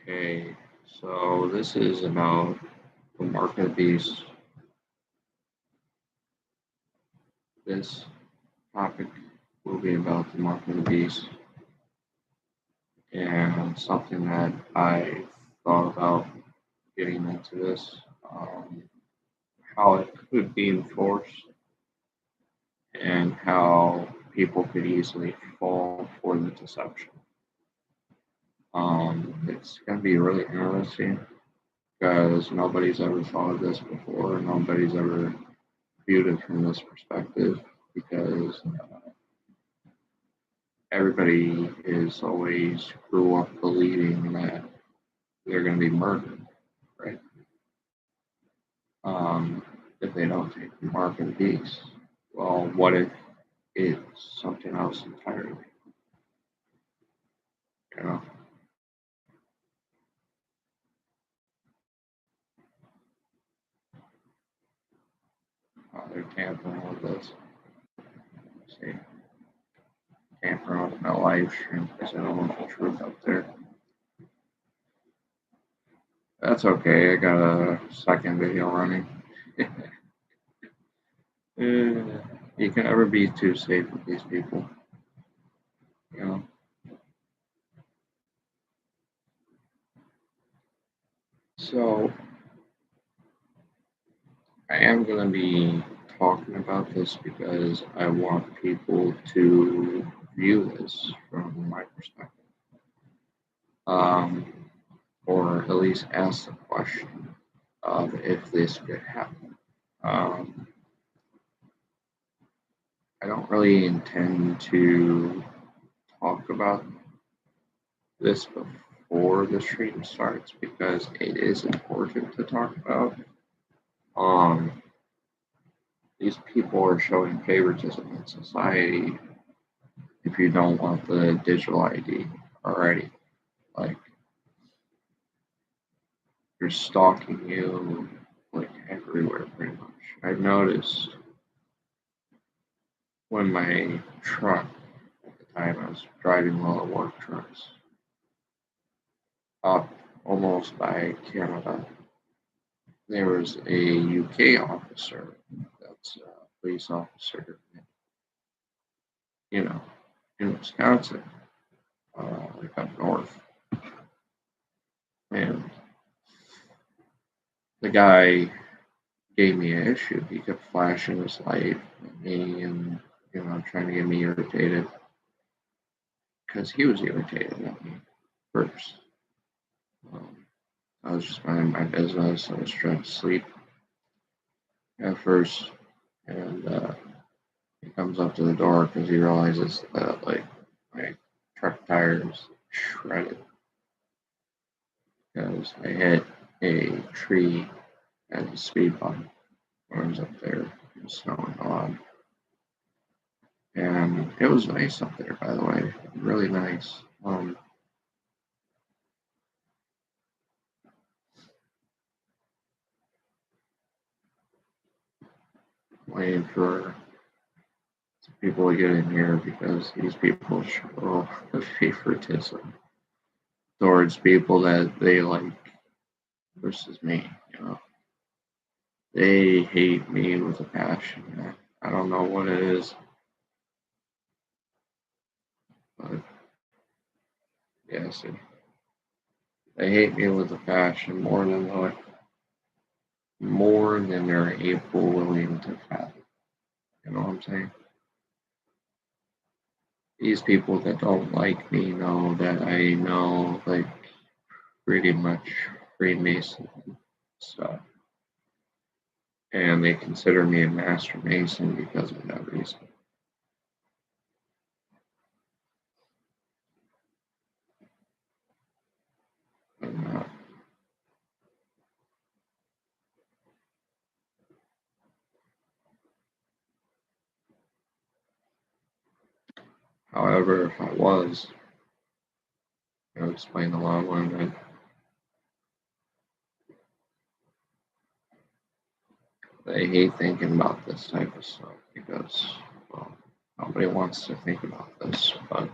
Okay, so this is about the mark of the beast. This topic will be about the mark of the beast and something that I thought about getting into this, how it could be enforced and how people could easily fall for the deception. It's going to be really interesting because nobody's ever thought of this before. Nobody's ever viewed it from this perspective because everybody is always grew up believing that they're going to be murdered, right? If they don't take the mark of the beast. Well, what if it's something else entirely? You know, they're tampering with this. See, tampering with my live stream because I don't want the truth up there. That's okay. I got a second video running. You can never be too safe with these people. You know. So I am going to be talking about this because I want people to view this from my perspective, um, or at least ask the question of if this could happen. Um, I don't really intend to talk about this before the stream starts because it is important to talk about. Um, these people are showing favoritism in society if you don't want the digital ID already. Like, they're stalking you like everywhere pretty much. I've noticed when my truck, at the time I was driving one of the work trucks up almost by Canada, there was a UK officer that's a police officer, you know, in Wisconsin, like up north. And the guy gave me an issue. He kept flashing his light at me and, trying to get me irritated because he was irritated at me first. I was just minding my business. I was trying to sleep at first, and he comes up to the door because he realizes that like my truck tires shredded because I hit a tree at the speed bump when I was up there. It was snowing a lot. And it was nice up there, by the way, really nice. Waiting for people to get in here because these people show favoritism towards people that they like versus me. They hate me with a passion. I don't know what it is, but yeah, see, they hate me with a passion more than they're able willing to fathom. You know what I'm saying? These people that don't like me know that I know like pretty much Freemason stuff. And they consider me a master mason because of that reason. And, however, if I was, explain the long one, they hate thinking about this type of stuff because, well, nobody wants to think about this. But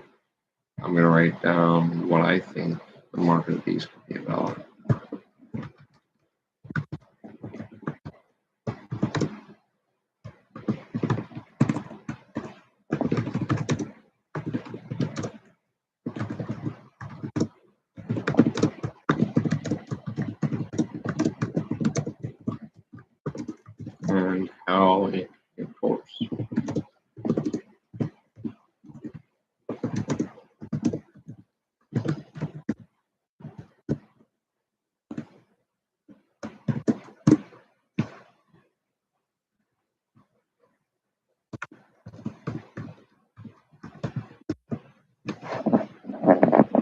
I'm going to write down what I think the mark of the beast could be about. And how it enforced.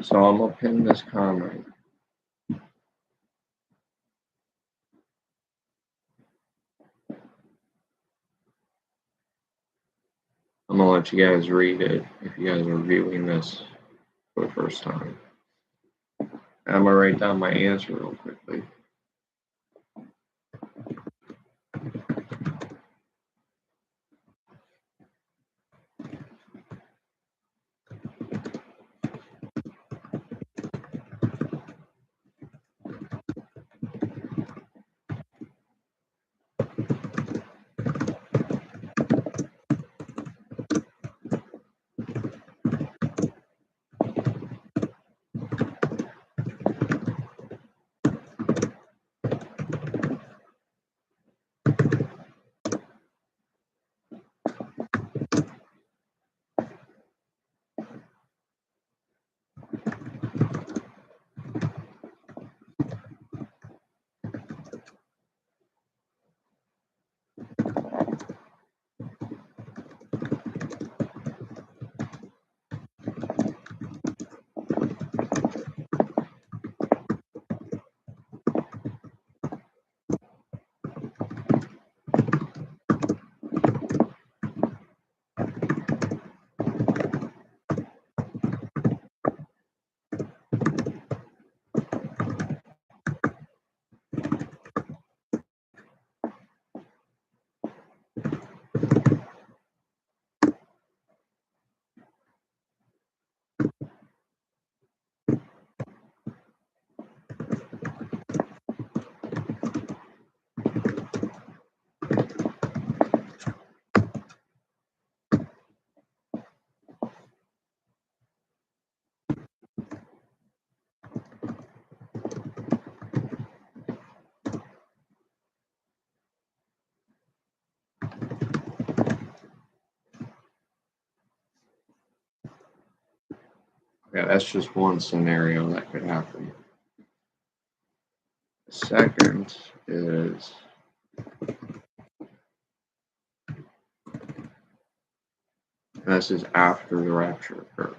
So I'm gonna pin this comment. I'm gonna let you guys read it if you guys are viewing this for the first time. I'm gonna write down my answer real quickly. Okay, that's just one scenario that could happen. The second is this is after the rapture occurs.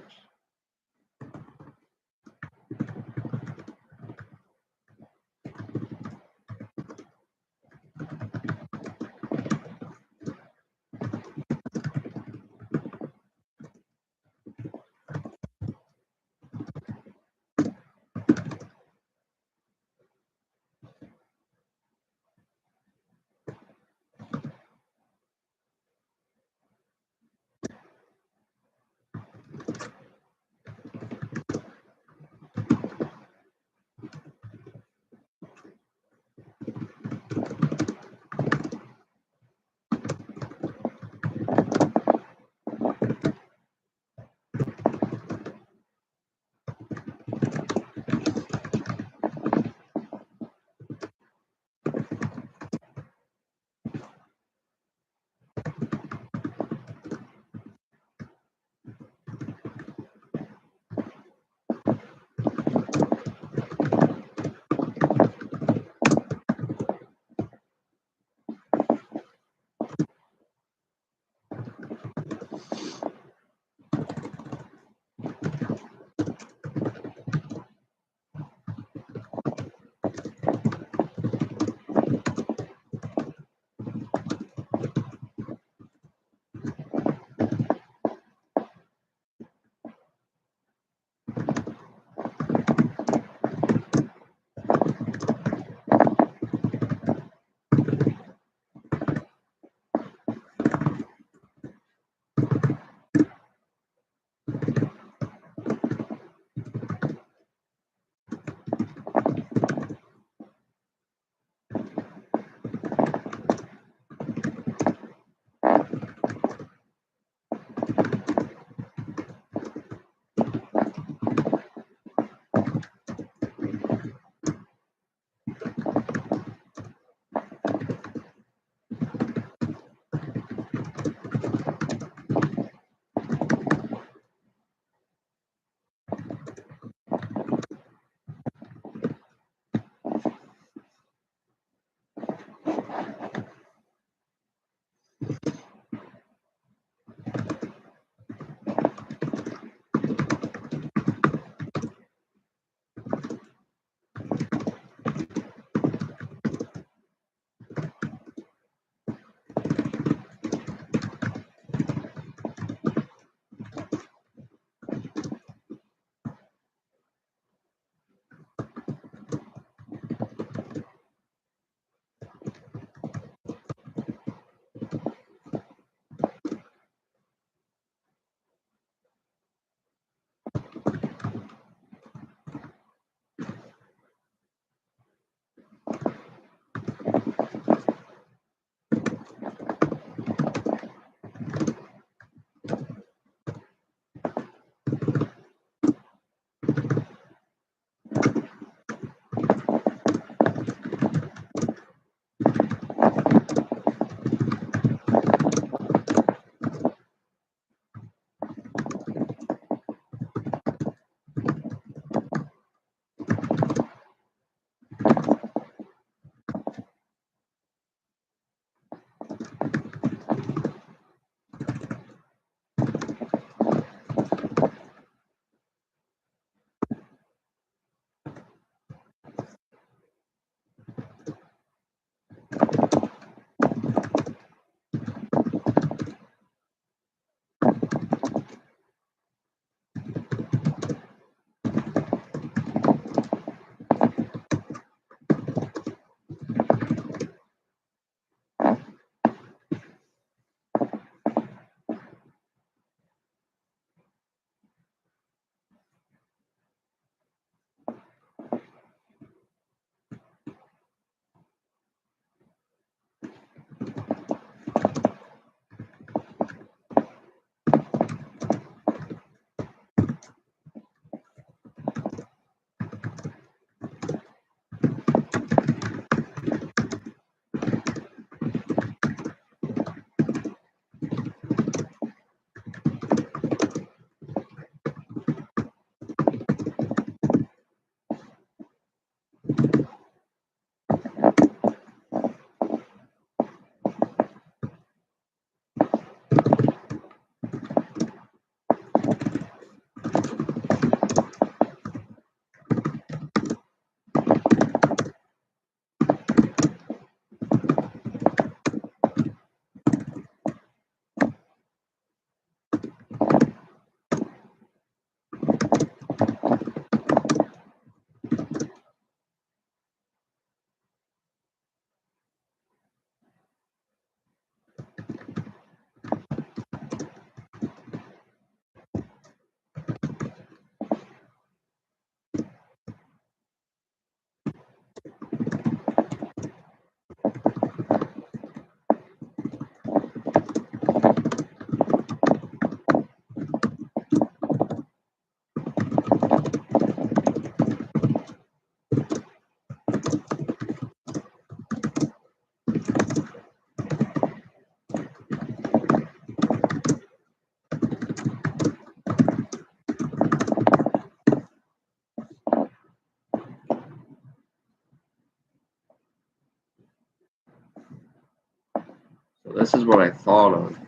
this is what I thought of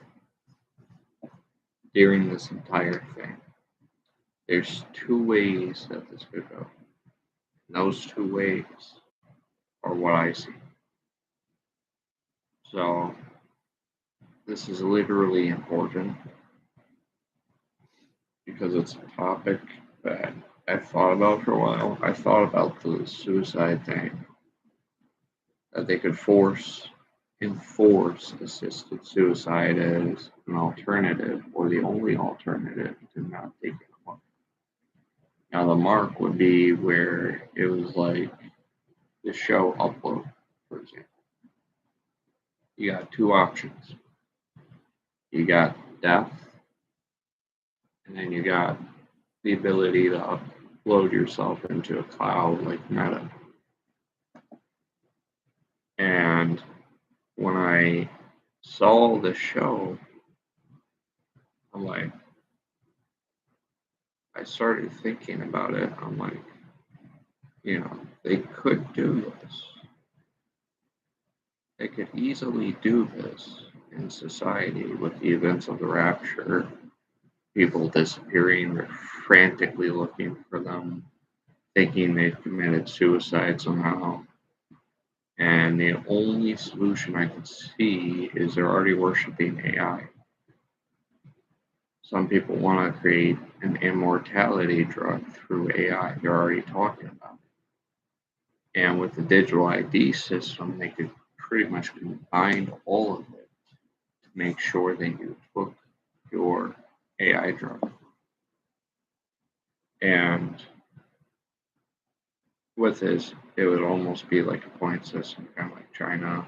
during this entire thing. There's two ways that this could go. And those two ways are what I see. So this is literally important because it's a topic that I've thought about for a while. I thought about the suicide thing, that they could enforce assisted suicide as an alternative or the only alternative to not taking a mark. Now the mark would be where it was like the show Upload, for example. You got two options. You got death, and then you got the ability to upload yourself into a cloud like Meta. And when I saw the show, I'm like, I started thinking about it. I'm like, they could do this. They could easily do this in society with the events of the rapture, people disappearing, they're frantically looking for them, thinking they've committed suicide somehow. And the only solution I could see is they're already worshiping AI. Some people want to create an immortality drug through AI. They're already talking about it. And with the digital ID system, they could pretty much combine all of it to make sure that you took your AI drug. And with this, it would almost be like a point system, kind of like China,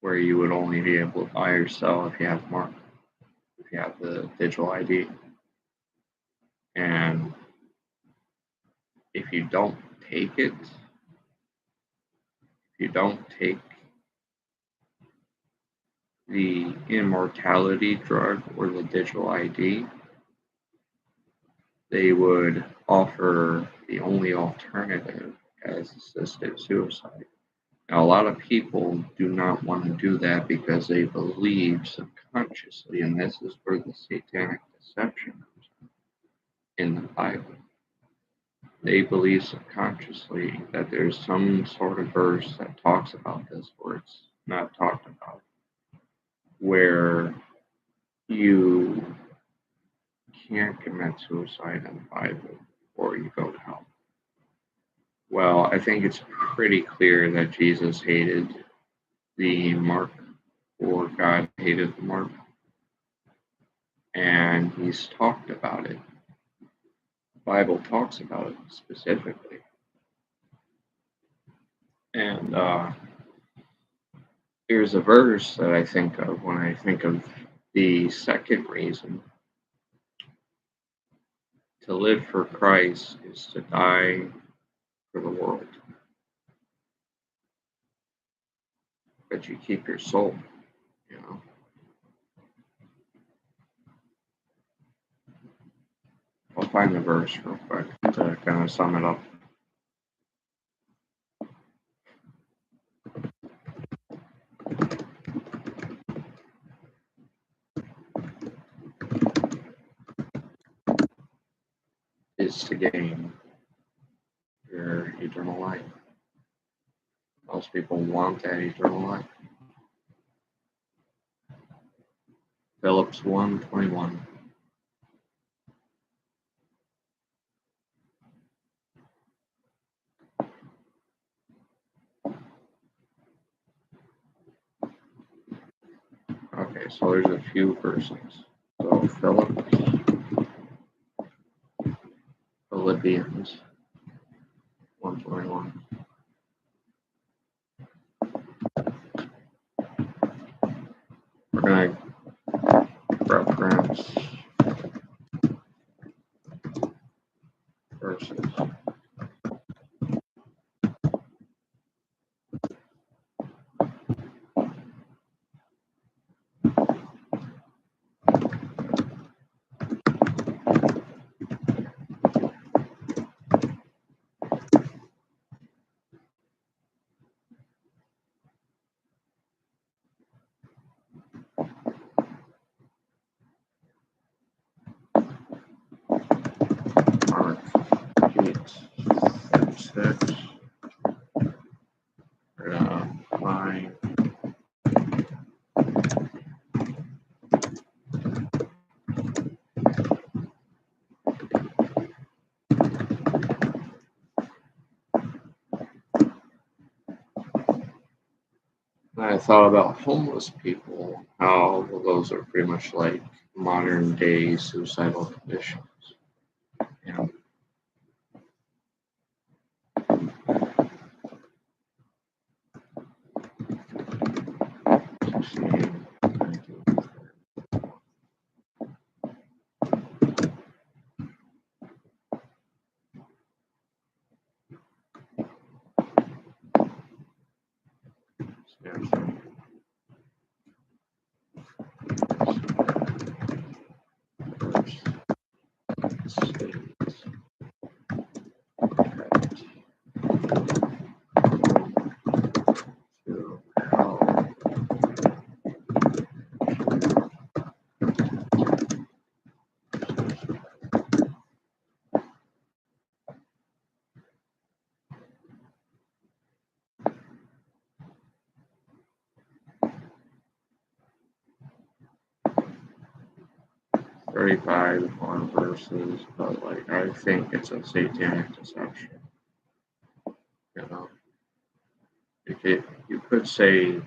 where you would only be able to buy or sell if you have mark, if you have the digital ID. And if you don't take it, if you don't take the immortality drug or the digital ID, they would offer the only alternative as assisted suicide. Now, a lot of people do not want to do that because they believe subconsciously, and this is where the satanic deception comes in the Bible. They believe subconsciously that there's some sort of verse that talks about this where it's not talked about, where you can't commit suicide in the Bible or you go to hell. Well, I think it's pretty clear that Jesus hated the mark, or God hated the mark, and he's talked about it. The Bible talks about it specifically. And there's a verse that I think of when I think of the second reason. To live for Christ is to die for the world. But you keep your soul, I'll find the verse real quick to kind of sum it up. Is to gain your eternal life. Most people want that eternal life. Philippians 1:21. Okay, so there's a few verses. So Philippians 1:21. We're going to reference verses. I thought about homeless people, how those are pretty much like modern day suicidal conditions. You know, to how 35 on verses, but like I think it's a satanic deception. You know, you could say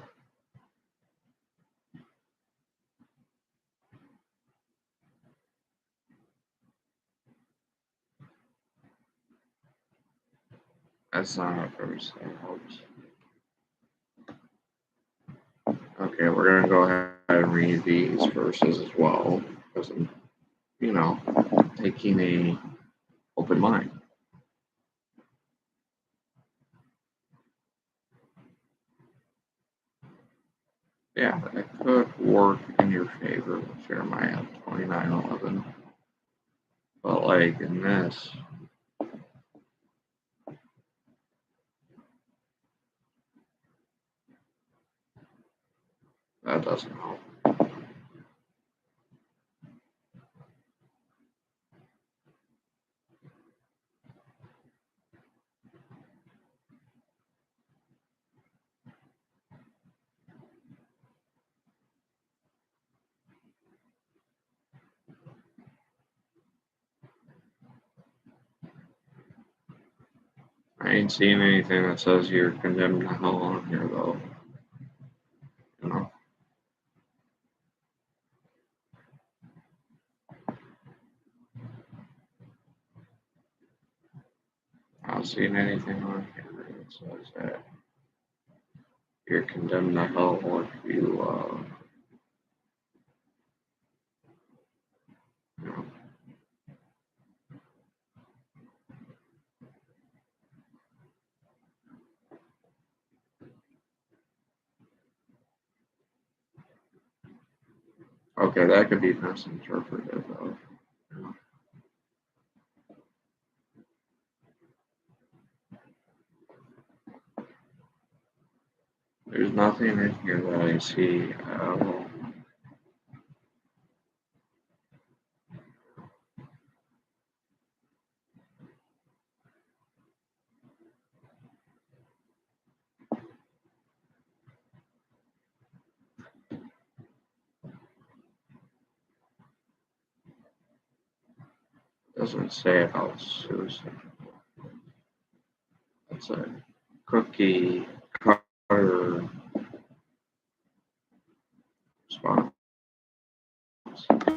that's not a verse that helps. Okay, we're gonna go ahead and read these verses as well because I'm, taking a open mind. Yeah, that could work in your favor with Jeremiah 29:11. But like in this, that doesn't help. I ain't seen anything that says you're condemned to hell on here though. You know, I don't see anything on here that says that you're condemned to hell if you know. Okay, that could be misinterpreted though. You know. There's nothing in here that I see at all. It doesn't say about suicide. It's a cookie cutter response.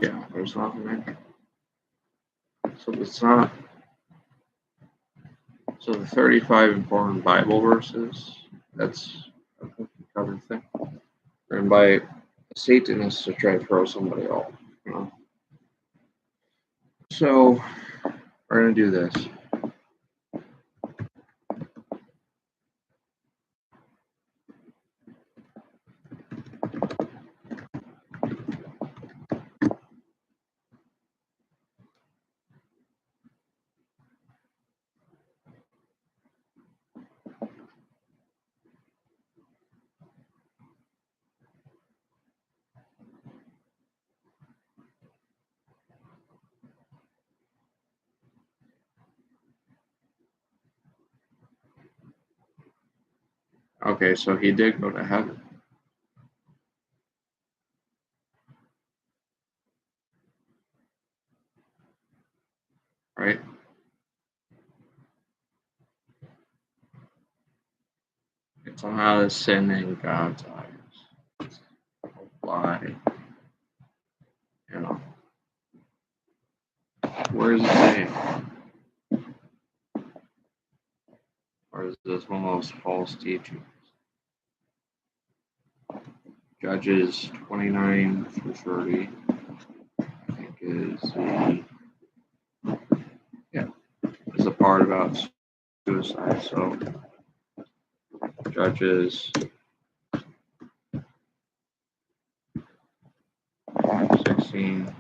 Yeah, there's nothing in here. So it's not. So the 35 important Bible verses. That's a cookie cutter thing. Or invite Satanists to try to throw somebody off. You know. So we're gonna do this. Okay, so he did go to heaven, right? It's not a sin in God's eyes. why. You know, where does it say? Or is this one of those false teachings? Judges 29 through 30, I think is the part about suicide. So Judges 16,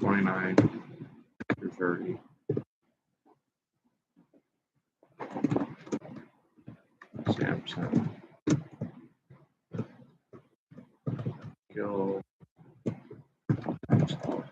29 through 30. Samson killed himself.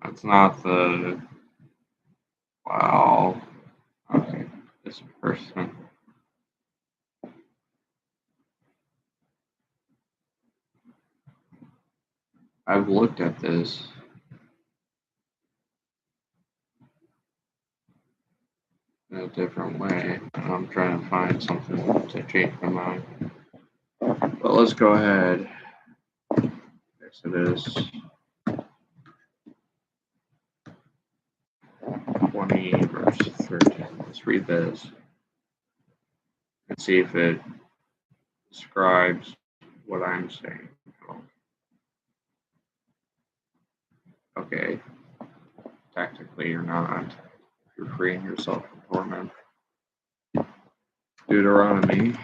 That's not the, wow, okay, this person. I've looked at this in a different way, and I'm trying to find something to change my mind. But let's go ahead. Exodus 20, verse 13. Let's read this and see if it describes what I'm saying. Okay, technically you're not. You're freeing yourself from torment. Deuteronomy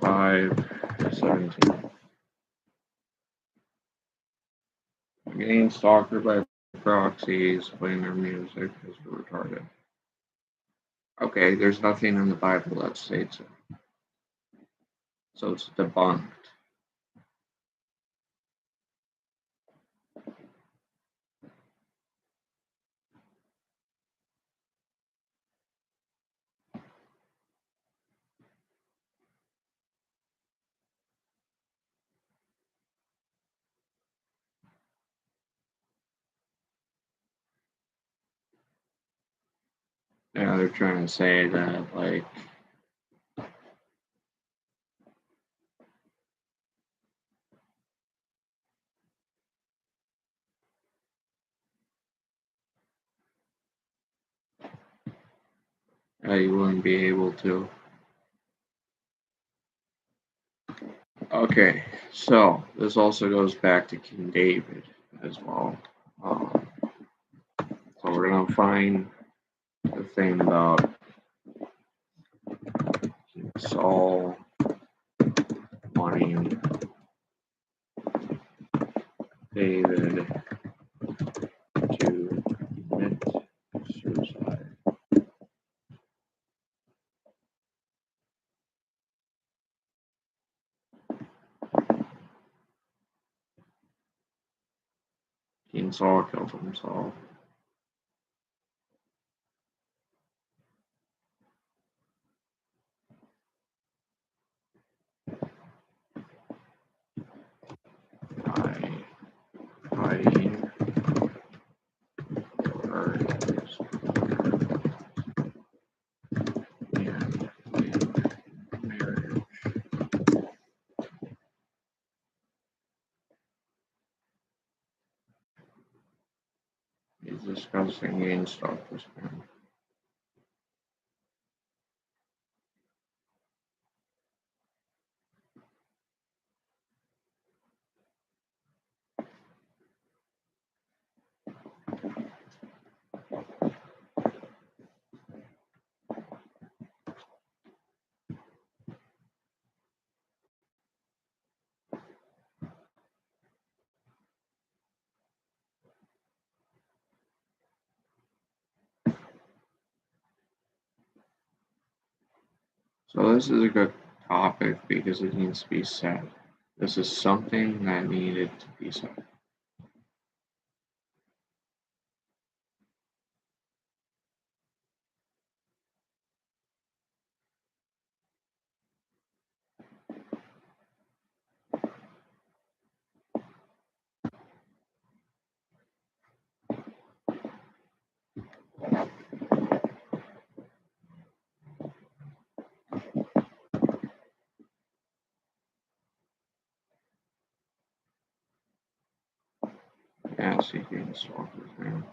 5:17. Getting stalked by proxies, playing their music is retarded. Okay, there's nothing in the Bible that states it. So it's debunked. Yeah, they're trying to say that, like, you wouldn't be able to. Okay, so this also goes back to King David as well. So we're going to find the thing about King Saul wanting David to commit suicide. King Saul killed himself. By fighting for his and marriage. He's discussing getting stuff this man. So this is a good topic because it needs to be said. This is something that needed to be said. Yeah, so you can swap with him.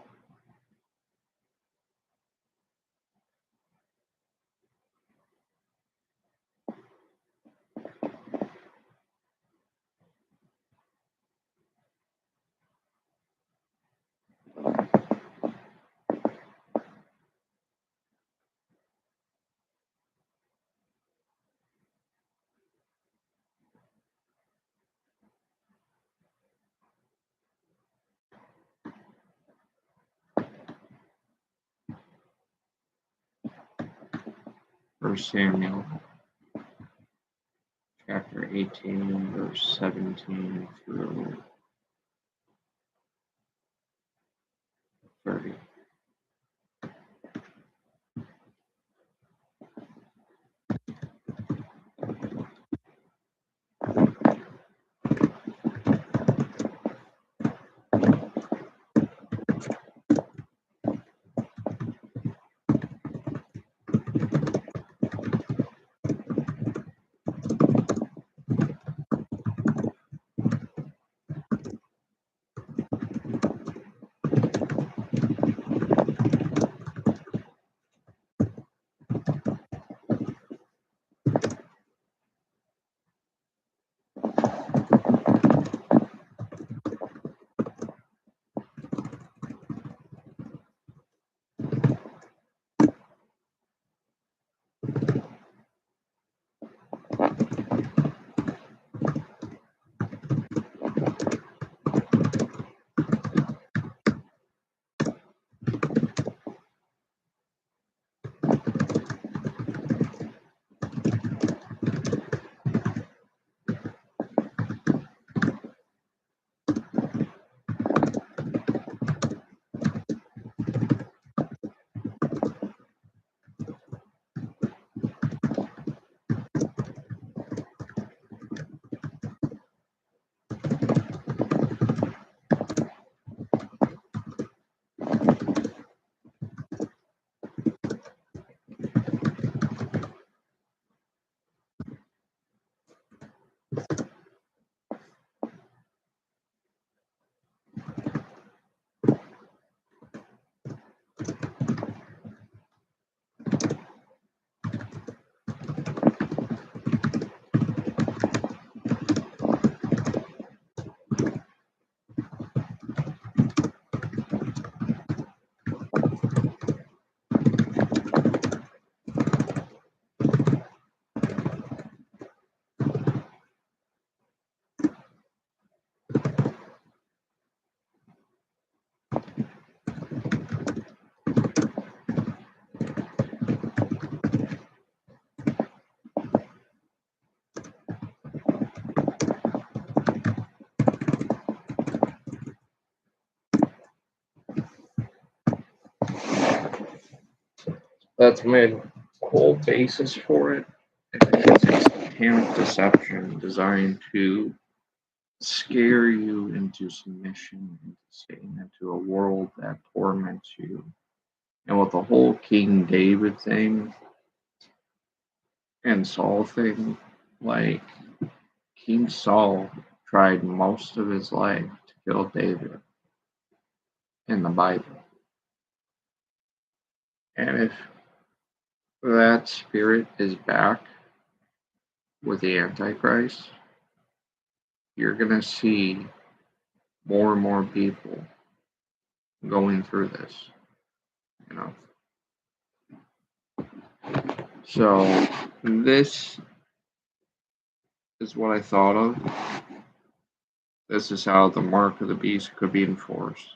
First Samuel chapter 18, verse 17 through 30. That's my whole basis for it. It's a satanic deception designed to scare you into submission, into staying into a world that torments you. And with the whole King David thing and Saul thing, like King Saul tried most of his life to kill David in the Bible. And if that spirit is back with the Antichrist, you're going to see more and more people going through this, you know. So this is what I thought of. This is how the mark of the beast could be enforced.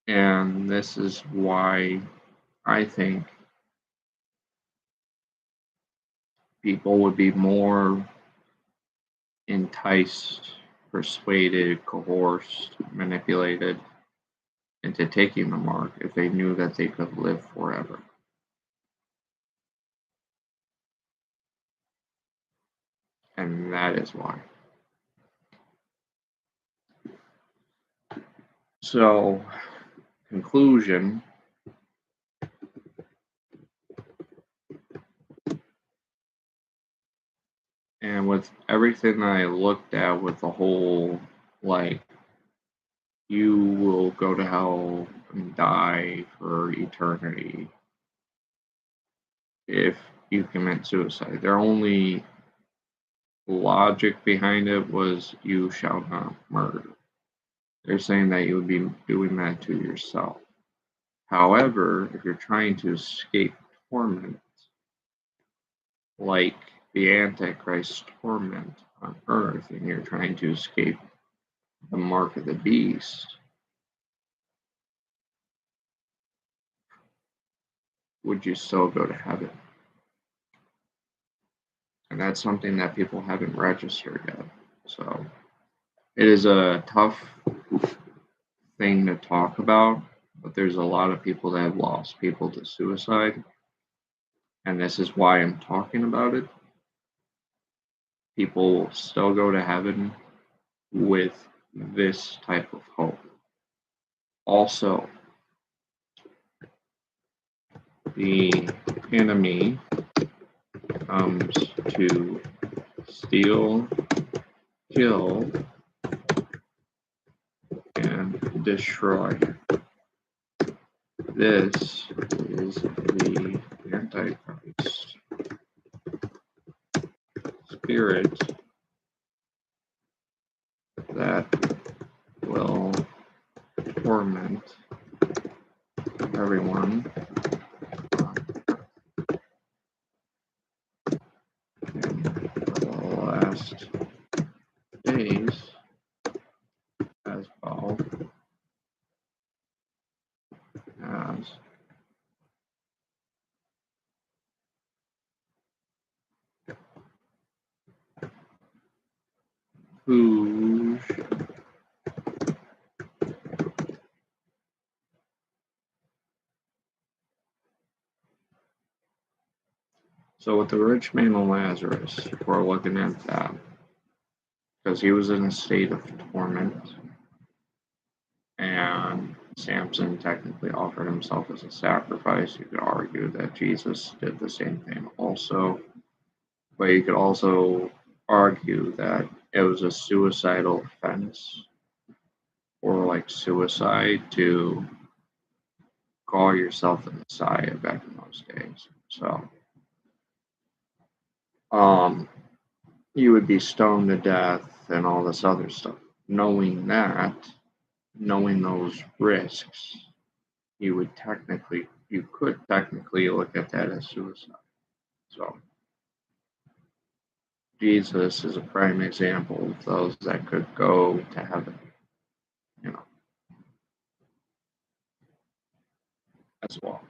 And this is why I think people would be more enticed, persuaded, coerced, manipulated into taking the mark if they knew that they could live forever. And that is why. So, conclusion, and with everything I looked at with the whole, like, you will go to hell and die for eternity if you commit suicide. Their only logic behind it was you shall not murder. They're saying that you would be doing that to yourself. However, if you're trying to escape torment, like the Antichrist torment on earth, and you're trying to escape the mark of the beast, would you still go to heaven? And that's something that people haven't registered yet. So it is a tough thing to talk about, but there's a lot of people that have lost people to suicide. And this is why I'm talking about it. People still go to heaven with this type of hope. Also, the enemy comes to steal, kill, and destroy. This is the Antichrist spirit that will torment everyone in the last days as well as who. So with the rich man and Lazarus, we're looking at that because he was in a state of torment, and Samson technically offered himself as a sacrifice. You could argue that Jesus did the same thing also, but you could also argue that it was a suicidal offense or like suicide to call yourself the Messiah back in those days. So, you would be stoned to death and all this other stuff. Knowing that, knowing those risks, you could technically look at that as suicide. So Jesus is a prime example of those that could go to heaven, you know, as well.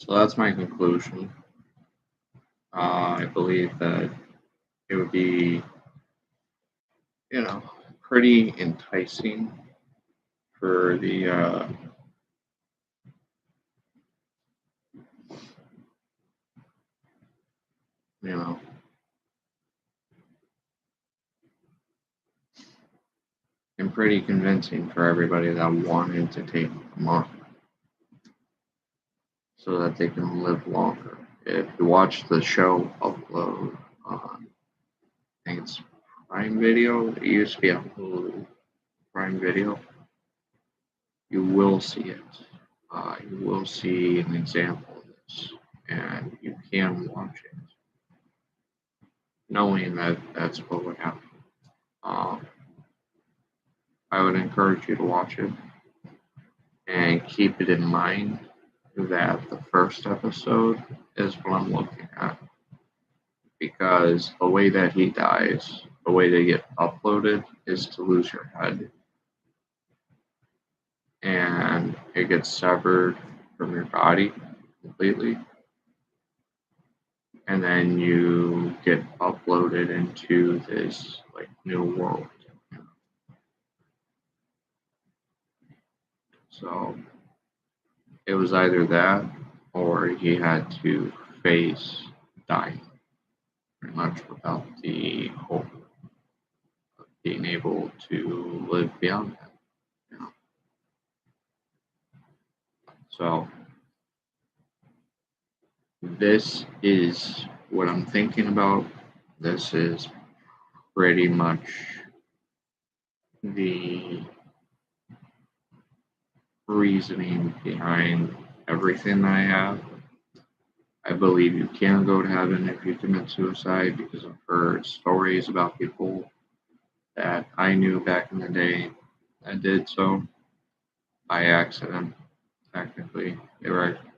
So that's my conclusion. I believe that it would be, pretty enticing for the, you know, and pretty convincing for everybody that wanted to take them on so that they can live longer. If you watch the show Upload on, I think it's Prime Video, it used to be on Hulu, Prime Video, you will see it. You will see an example of this, and you can watch it, knowing that that's what would happen. I would encourage you to watch it and keep it in mind that the first episode is what I'm looking at, because the way that he dies, the way they get uploaded is to lose your head, and it gets severed from your body completely, and then you get uploaded into this like new world. So it was either that or he had to face dying, pretty much without the hope of being able to live beyond that. You know? So this is what I'm thinking about. This is pretty much the reasoning behind everything that I have. I believe you can go to heaven if you commit suicide, because I've heard stories about people that I knew back in the day that did so by accident. Technically,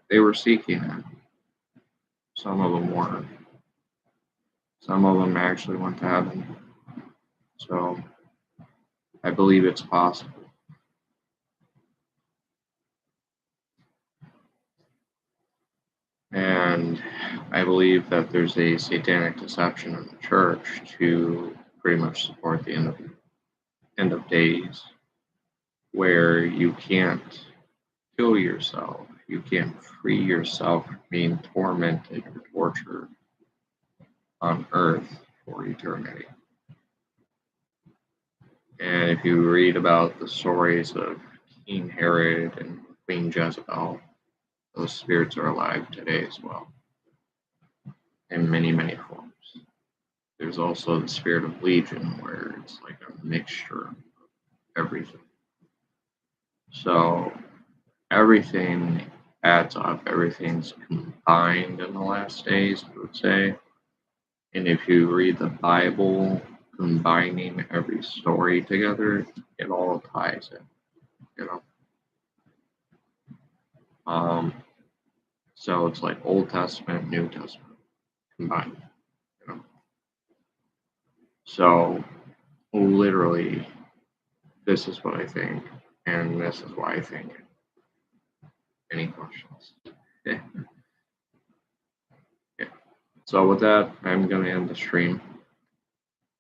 they were seeking it. Some of them weren't. Some of them actually went to heaven. So I believe it's possible. And I believe that there's a satanic deception in the church to pretty much support the end of days, where you can't kill yourself, you can't free yourself from being tormented or tortured on earth for eternity. And if you read about the stories of King Herod and Queen Jezebel, those spirits are alive today as well, in many, many forms. There's also the spirit of Legion, where it's like a mixture of everything. So everything adds up, everything's combined in the last days, I would say. And if you read the Bible, combining every story together, it all ties in, you know. So it's like Old Testament, New Testament combined, you know. So literally, this is what I think, and this is why I think. Any questions? Yeah. Yeah. So with that, I'm gonna end the stream.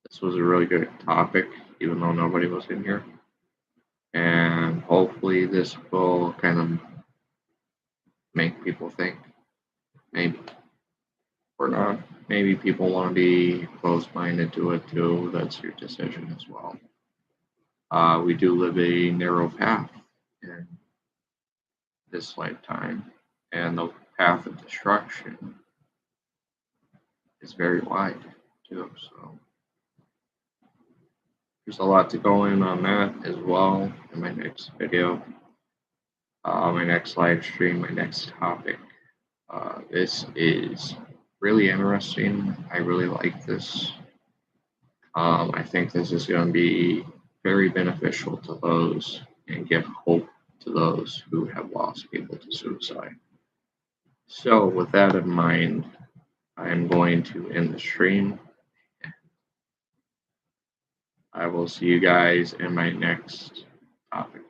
This was a really good topic, even though nobody was in here. And hopefully this will kind of make people think. Maybe. Or not. Maybe people want to be closed-minded to it too. That's your decision as well. We do live a narrow path in this lifetime, and the path of destruction is very wide too. So there's a lot to go in on that as well in my next video, my next live stream, my next topic. This is really interesting. I really like this. I think this is going to be very beneficial to those and give hope to those who have lost people to suicide. So, with that in mind, I'm going to end the stream. I will see you guys in my next topic.